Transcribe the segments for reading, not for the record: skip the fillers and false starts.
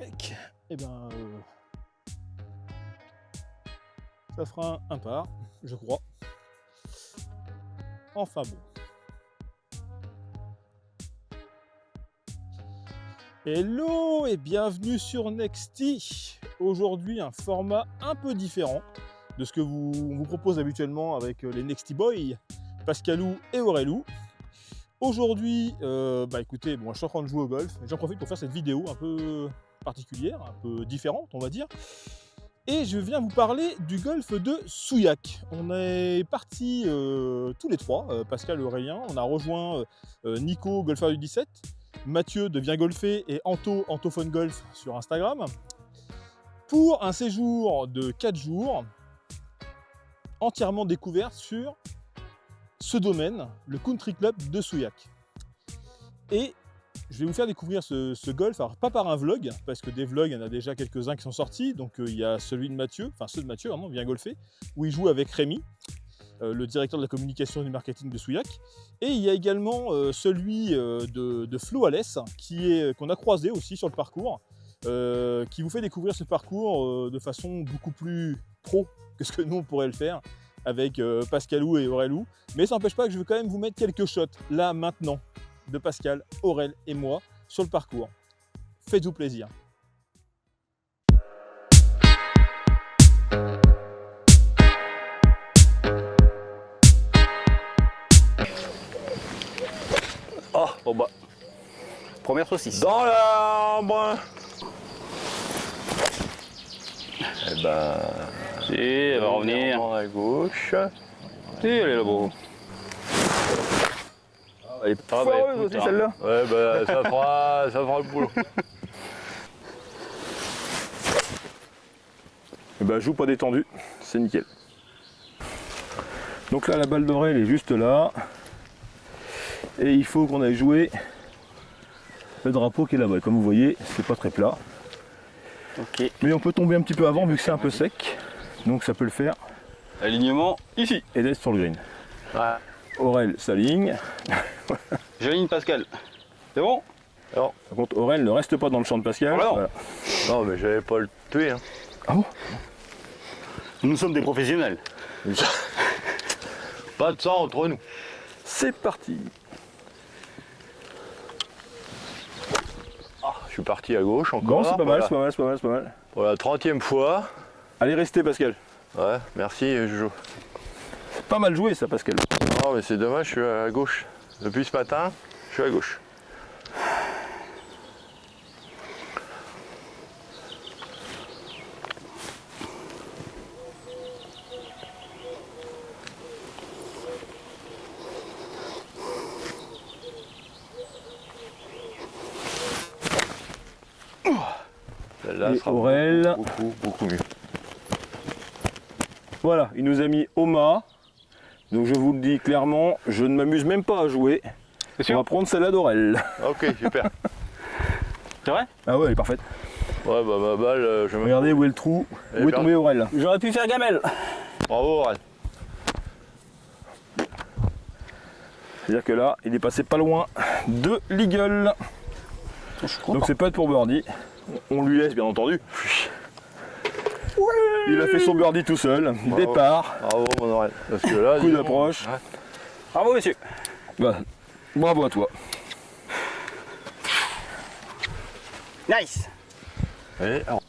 Mec, et ben ça fera un par, je crois. Enfin bon. Hello et bienvenue sur Nexty. Aujourd'hui un format un peu différent de ce que on vous propose habituellement avec les Nexty Boys, Pascalou et Aurélou. Aujourd'hui, écoutez, bon, je suis en train de jouer au golf, j'en profite pour faire cette vidéo un peu particulière, un peu différente on va dire. Et je viens vous parler du golf de Souillac. On est partis tous les trois, Pascal et Aurélien, on a rejoint Nico, golfeur du 17, Mathieu de Viens Golfer et Antophone Golf sur Instagram, pour un séjour de 4 jours, entièrement découvert sur ce domaine, le Country Club de Souillac. Et je vais vous faire découvrir ce golf, alors pas par un vlog, parce que des vlogs, il y en a déjà quelques-uns qui sont sortis, donc il y a celui de Mathieu, enfin ceux de Mathieu, vraiment, Viens Golfer, où il joue avec Rémi, le directeur de la communication et du marketing de Souillac, et il y a également celui de Flo Alès, qu'on a croisé aussi sur le parcours, qui vous fait découvrir ce parcours de façon beaucoup plus pro que ce que nous on pourrait le faire avec Pascalou et Aurélou, mais ça n'empêche pas que je veux quand même vous mettre quelques shots, là, maintenant, de Pascal, Aurel et moi, sur le parcours. Faites-vous plaisir. Oh, bon bah. Première saucisse. Dans l'arbre. Eh ben. Si, elle va revenir. À gauche. Si, elle est là-bas. Elle est Ah, foireuse écoute, aussi celle-là. Ouais, bah ça fera le boulot. Et bah, joue pas détendu, c'est nickel. Donc là, la balle dorée, elle est juste là. Et il faut qu'on aille jouer le drapeau qui est là-bas. Comme vous voyez, c'est pas très plat. Ok. Mais on peut tomber un petit peu avant vu que c'est un peu sec. Donc ça peut le faire. Alignement ici. Et d'être sur le green. Ouais. Aurel s'aligne. J'aligne Pascal. C'est bon? Alors, par contre, Aurel ne reste pas dans le champ de Pascal. Alors. Voilà. Non, mais j'avais pas le tuer. Hein. Ah bon? Nous sommes des professionnels. Pas de sang entre nous. C'est parti. Ah, je suis parti à gauche encore. Bon, c'est pas mal, Voilà. c'est pas mal, c'est pas mal, c'est pas mal. Pour la 30e fois. Allez, restez, Pascal. Ouais, merci, Jojo. C'est pas mal joué, ça, Pascal. Non, mais c'est dommage, je suis à gauche. Depuis ce matin, je suis à gauche. Celle-là Et sera Aurel. beaucoup mieux. Voilà, il nous a mis au mât. Donc je vous le dis clairement, je ne m'amuse même pas à jouer. On va prendre celle-là d'Aurel. Ok, super. C'est vrai? Ah ouais, elle est parfaite. Ouais, bah ma balle, je me. Regardez où est le trou, Elle est où est perdue. tombé Aurel. J'aurais pu faire gamelle. Bravo, Aurel. C'est-à-dire que là, il est passé pas loin de l'eagle. Je suis content. Donc c'est pas pour birdie. On lui laisse bien entendu. Il a fait son birdie tout seul. Bravo. Départ, Bravo, mon Aurel. Parce que là, coup dis donc, d'approche. ouais. Bravo, monsieur. Bah, bravo à toi. Nice. Allez, alors.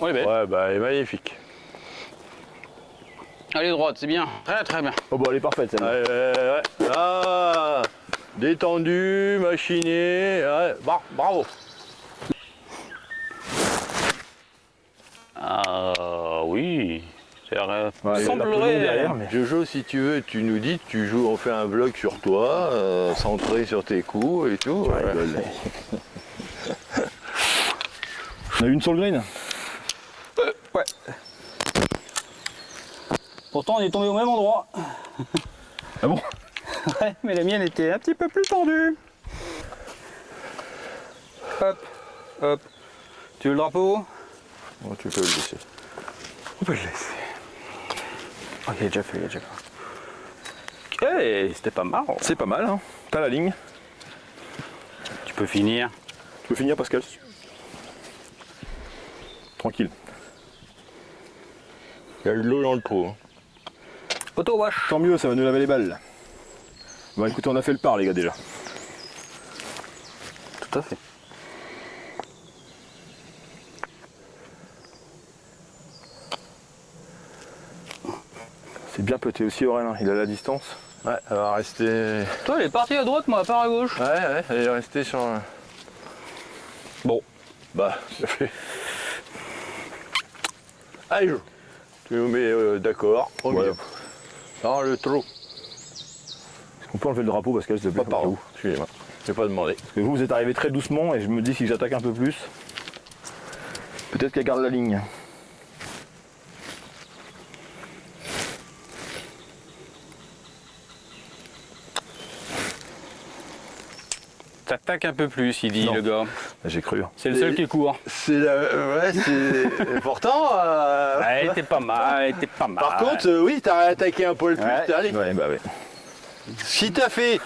On est belle. Ouais, bah, elle est magnifique. Allez, droite, c'est bien. Très, très bien. Oh bah elle est parfaite celle-là. Ouais. Ah, détendu, machiné. Ouais, bravo. Ah oui. Ça Ouais, semblerait. derrière, mais... Jojo, si tu veux, tu nous dis, tu joues, on fait un vlog sur toi, centré sur tes coups et tout. Ouais. On a une sur le green. Ouais. Pourtant, on est tombé au même endroit. Ah bon? Ouais, mais la mienne était un petit peu plus tendue. Hop, hop. Tu veux le drapeau? Bon, tu peux le laisser. On peut le laisser. Oh, il est déjà fait, Ok, c'était pas mal. C'est pas mal, hein. T'as la ligne. peux finir. Tu peux finir, Pascal? Tranquille. Il y a de l'eau dans le trou. Hein. Auto-wash. Tant mieux, ça va nous laver les balles. Bon, écoutez, on a fait le part, les gars, déjà. Tout à fait. C'est bien pété aussi, Aurélien, il a la distance. Ouais, elle va rester. Toi, elle est partie à droite, moi, elle part à gauche. Ouais, elle est restée sur. Bon, bah, ça fait. Allez, tu nous mets d'accord. Ouais. Alors, le trou. Est-ce qu'on peut enlever le drapeau, Pascal, s'il te plaît? Pas par où, excusez-moi. Je n'ai pas demandé. Parce que vous êtes arrivé très doucement et je me dis si j'attaque un peu plus, peut-être qu'elle garde la ligne. T'attaques un peu plus, il dit Non. le gars. J'ai cru. C'est le seul qui est court. C'est la. Ouais, c'est. Pourtant. Elle était pas mal, elle était pas mal. Par contre, oui, t'as attaqué un poil plus. Allez. Ouais, bah ouais. Si t'avais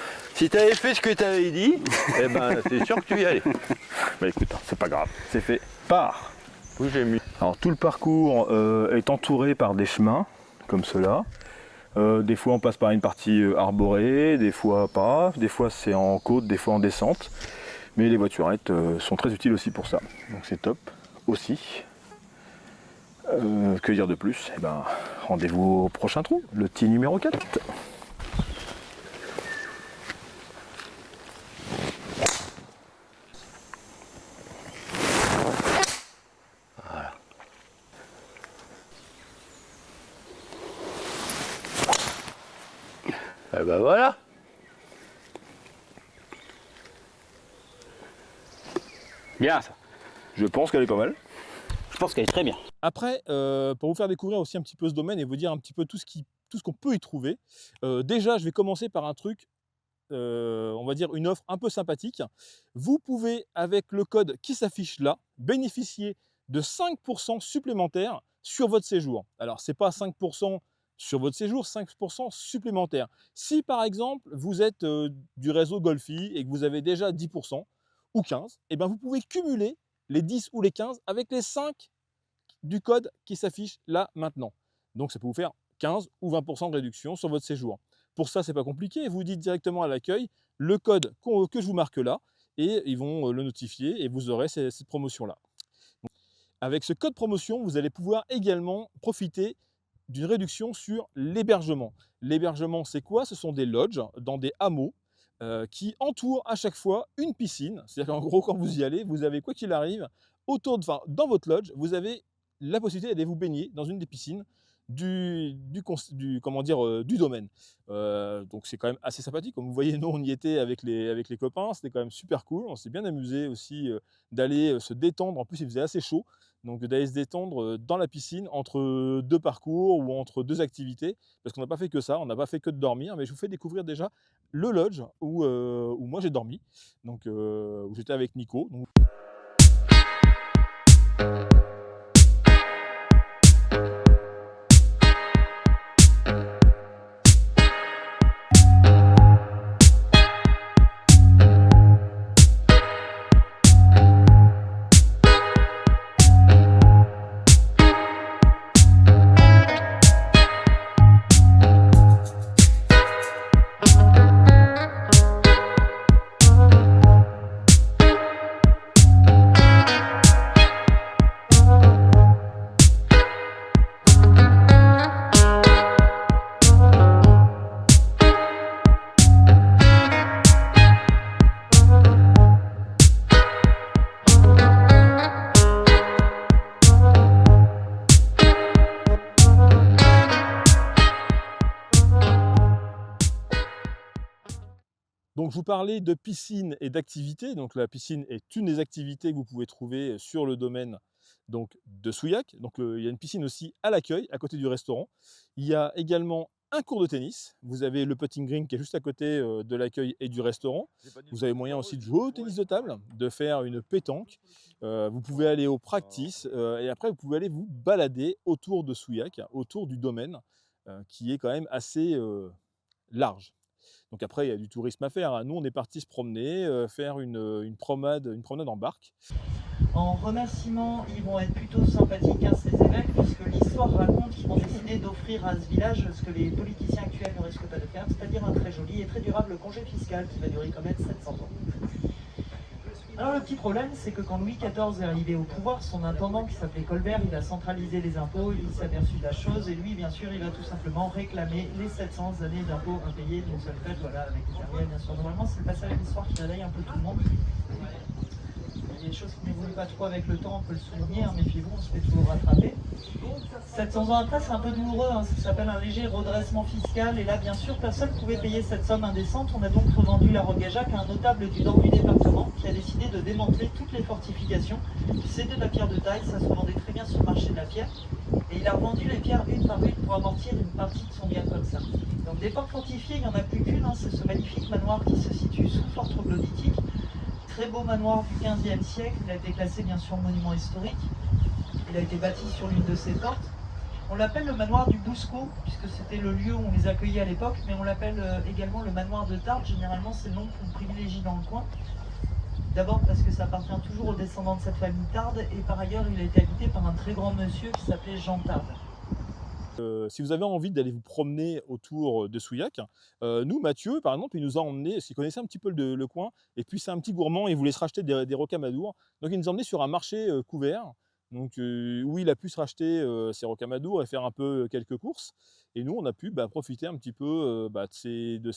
fait ce que t'avais dit, eh ben, c'est sûr que tu y allais. Bah écoute, c'est pas grave, c'est fait. Part. Oui, j'ai mis. Alors tout le parcours est entouré par des chemins, comme cela. Des fois on passe par une partie arborée, des fois pas, des fois c'est en côte, des fois en descente. Mais les voiturettes sont très utiles aussi pour ça. Donc c'est top aussi. Que dire de plus? Eh ben, rendez-vous au prochain trou, le petit numéro 4. Eh ben voilà. Bien ça. Je pense qu'elle est pas mal. Je pense qu'elle est très bien. Après, pour vous faire découvrir aussi un petit peu ce domaine et vous dire un petit peu tout ce qu'on peut y trouver, déjà, je vais commencer par un truc, on va dire une offre un peu sympathique. Vous pouvez, avec le code qui s'affiche là, bénéficier de 5% supplémentaires sur votre séjour. Alors, ce n'est pas 5% sur votre séjour, 5% supplémentaires. Si, par exemple, vous êtes du réseau Golfi et que vous avez déjà 10% ou 15%, eh bien, vous pouvez cumuler les 10 ou les 15 avec les 5 du code qui s'affiche là maintenant. Donc ça peut vous faire 15 ou 20% de réduction sur votre séjour. Pour ça, c'est pas compliqué, vous dites directement à l'accueil le code que je vous marque là et ils vont le notifier et vous aurez cette promotion-là. Avec ce code promotion, vous allez pouvoir également profiter d'une réduction sur l'hébergement. L'hébergement, c'est quoi? Ce sont des lodges dans des hameaux qui entourent à chaque fois une piscine. C'est-à-dire qu'en gros, quand vous y allez, vous avez, quoi qu'il arrive, dans votre lodge, vous avez la possibilité d'aller vous baigner dans une des piscines du domaine. Donc c'est quand même assez sympathique. Comme vous voyez, nous on y était avec les copains, c'était quand même super cool. On s'est bien amusé aussi d'aller se détendre. En plus, il faisait assez chaud, donc d'aller se détendre dans la piscine entre deux parcours ou entre deux activités, parce qu'on n'a pas fait que ça, on n'a pas fait que de dormir. Mais je vous fais découvrir déjà le lodge où moi j'ai dormi, donc où j'étais avec Nico. Donc, Donc, je vous parlais de piscine et d'activités. Donc, la piscine est une des activités que vous pouvez trouver sur le domaine donc, de Souillac. Donc, il y a une piscine aussi à l'accueil, à côté du restaurant. Il y a également un cours de tennis. Vous avez le putting green qui est juste à côté de l'accueil et du restaurant. Vous avez moyen aussi de jouer au tennis de table, de faire une pétanque. Vous pouvez aller au practice et après, vous pouvez aller vous balader autour de Souillac, autour du domaine qui est quand même assez large. Donc après, il y a du tourisme à faire, hein. Nous, on est parti se promener, faire une promenade en barque. En remerciement, ils vont être plutôt sympathiques, hein, ces évêques, puisque l'histoire raconte qu'ils ont décidé d'offrir à ce village ce que les politiciens actuels ne risquent pas de faire, c'est-à-dire un très joli et très durable congé fiscal qui va durer quand même 700 ans. Alors le petit problème, c'est que quand Louis XIV est arrivé au pouvoir, son intendant qui s'appelait Colbert, il a centralisé les impôts, il s'est aperçu de la chose, et lui, bien sûr, il va tout simplement réclamer les 700 années d'impôts impayés d'une seule fête, voilà, avec les fermiers, bien sûr. Normalement, c'est le passage de l'histoire qui réveille un peu tout le monde. Il y a des choses qui n'évoluent pas trop avec le temps, on peut le souligner, hein, méfiez-vous, on se fait toujours rattraper. 700 ans après, c'est un peu douloureux, hein, ça s'appelle un léger redressement fiscal, et là, bien sûr, personne ne pouvait payer cette somme indécente. On a donc revendu la Rogajac à un notable du nord du département qui a décidé de démanteler toutes les fortifications. C'était de la pierre de taille, ça se vendait très bien sur le marché de la pierre, et il a revendu les pierres une par une pour amortir une partie de son bien comme ça. Donc des portes fortifiées, il n'y en a plus qu'une, hein, c'est ce magnifique manoir qui se situe sous fort troglodytique. Très beau manoir du XVe siècle, il a été classé bien sûr monument historique. Il a été bâti sur l'une de ses portes. On l'appelle le manoir du Bousco, puisque c'était le lieu où on les accueillait à l'époque, mais on l'appelle également le manoir de Tarbes. Généralement, c'est le nom qu'on privilégie dans le coin. D'abord parce que ça appartient toujours aux descendants de cette famille Tarbes, et par ailleurs, il a été habité par un très grand monsieur qui s'appelait Jean Tarbes. Si vous avez envie d'aller vous promener autour de Souillac, nous, Mathieu, par exemple, il nous a emmenés, parce qu'il connaissait un petit peu le coin, et puis c'est un petit gourmand, il voulait se racheter des rocamadours. Donc il nous a emmenés sur un marché couvert, donc, où il a pu se racheter ses rocamadours et faire un peu quelques courses. Et nous, on a pu profiter un petit peu de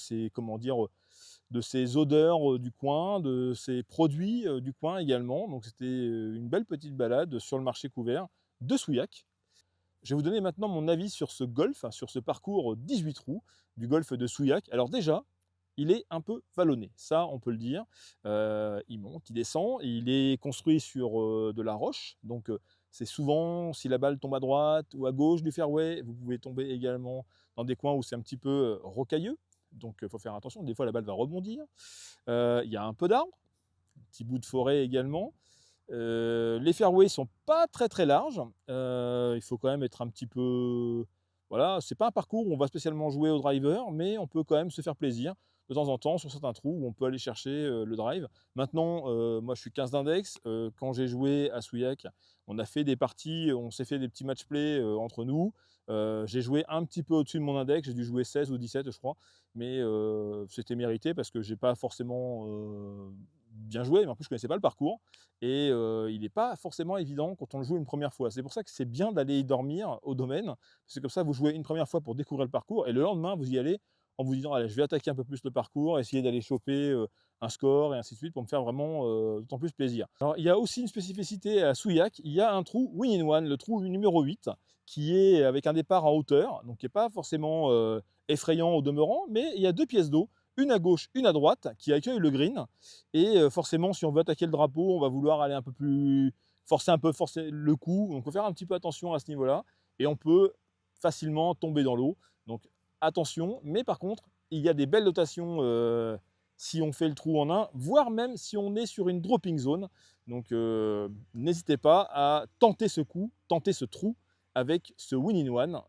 ces odeurs du coin, de ces produits du coin également. Donc c'était une belle petite balade sur le marché couvert de Souillac. Je vais vous donner maintenant mon avis sur ce golf, sur ce parcours 18 trous du golf de Souillac. Alors déjà, il est un peu vallonné, ça on peut le dire. Il monte, il descend, et il est construit sur de la roche. Donc c'est souvent, si la balle tombe à droite ou à gauche du fairway, vous pouvez tomber également dans des coins où c'est un petit peu rocailleux. Donc il faut faire attention, des fois la balle va rebondir. Il y a un peu d'arbres, un petit bout de forêt également. Les fairways sont pas très larges, il faut quand même être un petit peu... Voilà, c'est pas un parcours où on va spécialement jouer au driver, mais on peut quand même se faire plaisir de temps en temps sur certains trous où on peut aller chercher le drive. Maintenant, moi je suis 15 d'index, quand j'ai joué à Souillac, on a fait des parties, on s'est fait des petits match play entre nous. J'ai joué un petit peu au-dessus de mon index, j'ai dû jouer 16 ou 17 je crois, mais c'était mérité parce que j'ai pas forcément bien joué, mais en plus je connaissais pas le parcours, et il n'est pas forcément évident quand on le joue une première fois. C'est pour ça que c'est bien d'aller y dormir au domaine, c'est comme ça vous jouez une première fois pour découvrir le parcours, et le lendemain vous y allez en vous disant allez, je vais attaquer un peu plus le parcours, essayer d'aller choper un score et ainsi de suite pour me faire vraiment d'autant plus plaisir. Alors il y a aussi une spécificité à Souillac, il y a un trou win-in-one, le trou numéro 8, qui est avec un départ en hauteur, donc qui n'est pas forcément effrayant au demeurant, mais il y a deux pièces d'eau, une à gauche, une à droite, qui accueillent le green. Et forcément, si on veut attaquer le drapeau, on va vouloir aller un peu plus... forcer le coup. Donc il faut faire un petit peu attention à ce niveau-là. Et on peut facilement tomber dans l'eau. Donc attention. Mais par contre, il y a des belles dotations si on fait le trou en un, voire même si on est sur une dropping zone. Donc n'hésitez pas à tenter ce coup, tenter ce trou avec ce win-in-one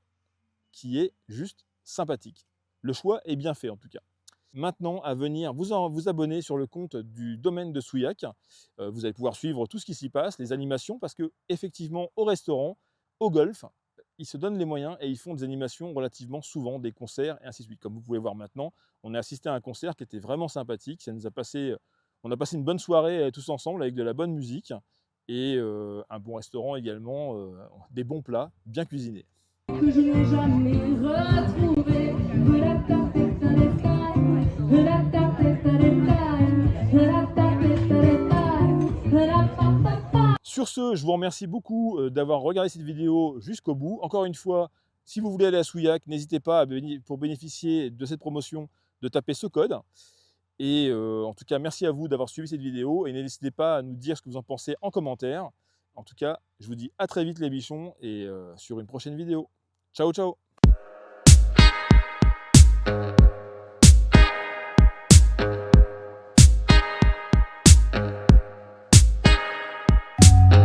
qui est juste sympathique. Le choix est bien fait en tout cas. Maintenant, à venir vous abonner sur le compte du domaine de Souillac. Vous allez pouvoir suivre tout ce qui s'y passe, les animations, parce que effectivement, au restaurant, au golf, ils se donnent les moyens et ils font des animations relativement souvent, des concerts et ainsi de suite. Comme vous pouvez voir maintenant, on a assisté à un concert qui était vraiment sympathique. On a passé une bonne soirée tous ensemble avec de la bonne musique et un bon restaurant également, des bons plats bien cuisinés. Que je n'ai jamais retrouvé. Sur ce, je vous remercie beaucoup d'avoir regardé cette vidéo jusqu'au bout. Encore une fois, si vous voulez aller à Souillac, n'hésitez pas, pour bénéficier de cette promotion, de taper ce code. Et en tout cas, merci à vous d'avoir suivi cette vidéo et n'hésitez pas à nous dire ce que vous en pensez en commentaire. En tout cas, je vous dis à très vite les bichons et sur une prochaine vidéo. Ciao, ciao!